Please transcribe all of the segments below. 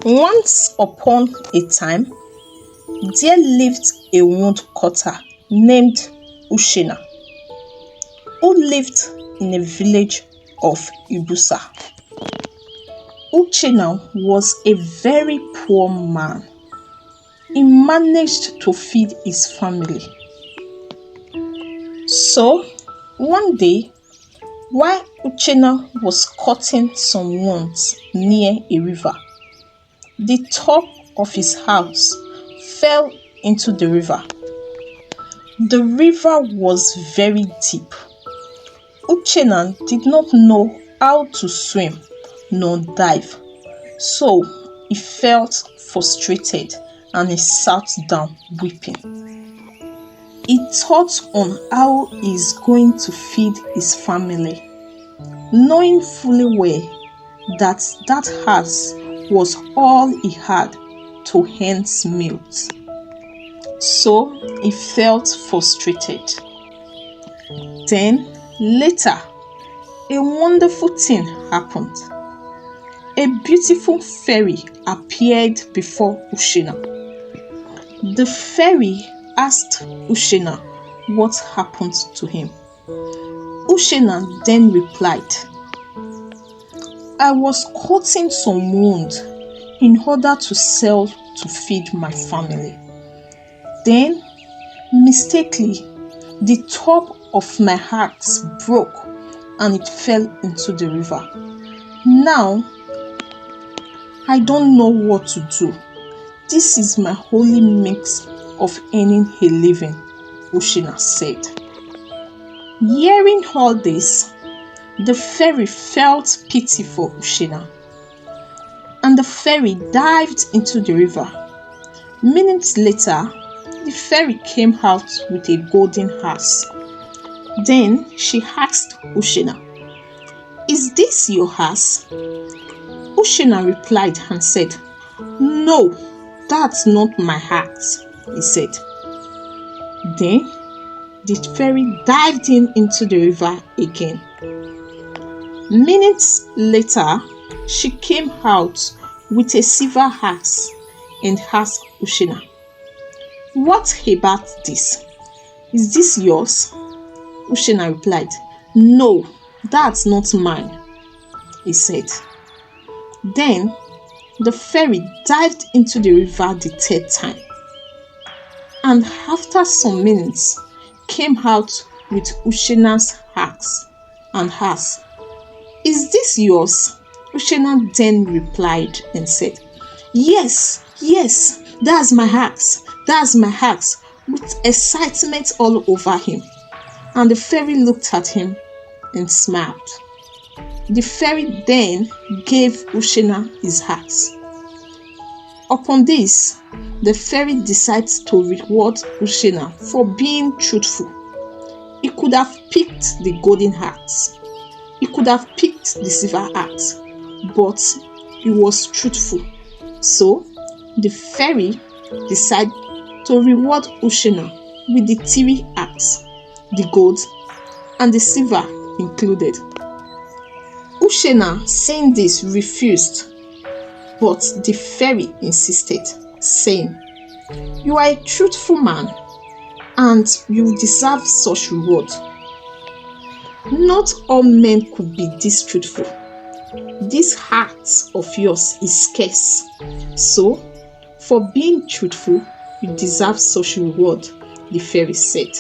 Once upon a time, there lived a woodcutter named Uchenna, who lived in a village of Ibusa. Uchenna was a very poor man. He managed to feed his family. So, one day, while Uchenna was cutting some wood near a river, the top of his house fell into the river. The river was very deep. Uchenna did not know how to swim nor dive, so he felt frustrated and he sat down weeping. He thought on how he is going to feed his family, knowing fully well that house was all he had to earn meals. So he felt frustrated. Then later, a wonderful thing happened. A beautiful fairy appeared before Uchenna. The fairy asked Uchenna what happened to him. Uchenna then replied, "I was cutting some wood in order to sell to feed my family. Then, mistakenly, the top of my axe broke and it fell into the river. Now, I don't know what to do. This is my only means of earning a living," Uchenna said. Hearing all this, the fairy felt pity for Uchenna, and the fairy dived into the river. Minutes later, the fairy came out with a golden axe. Then she asked Uchenna, "Is this your axe?" Uchenna replied and said, "No, that's not my axe," he said. Then the fairy dived into the river again. Minutes later, she came out with a silver axe and asked Uchenna, "What about this? Is this yours?" Uchenna replied, "No, that's not mine," he said. Then the fairy dived into the river the third time, and after some minutes came out with Uchenna's axe and asked, "Is this yours?" Uchenna then replied and said, Yes, that's my axe," with excitement all over him. And the fairy looked at him and smiled. The fairy then gave Uchenna his axe. Upon this, the fairy decided to reward Uchenna for being truthful. He could have picked the golden axe. He could have picked the silver axe, but he was truthful. So, the fairy decided to reward Uchenna with the three axes, the gold and the silver included. Uchenna, seeing this, refused, but the fairy insisted, saying, "You are a truthful man, and you deserve such reward. Not all men could be this truthful. This heart of yours is scarce. So, for being truthful, you deserve such reward," the fairy said.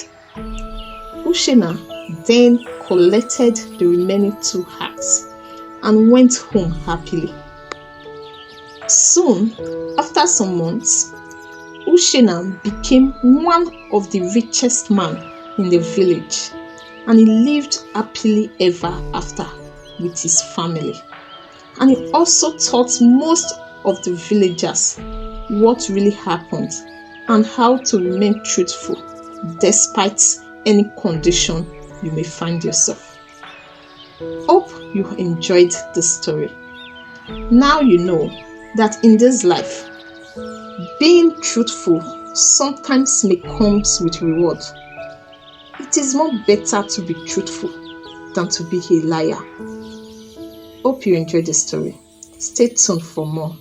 Uchenna then collected the remaining two axes and went home happily. Soon, after some months, Uchenna became one of the richest men in the village, and he lived happily ever after with his family. And he also taught most of the villagers what really happened and how to remain truthful despite any condition you may find yourself. Hope you enjoyed the story. Now you know that in this life, being truthful sometimes may come with reward. It is more better to be truthful than to be a liar. Hope you enjoyed the story. Stay tuned for more.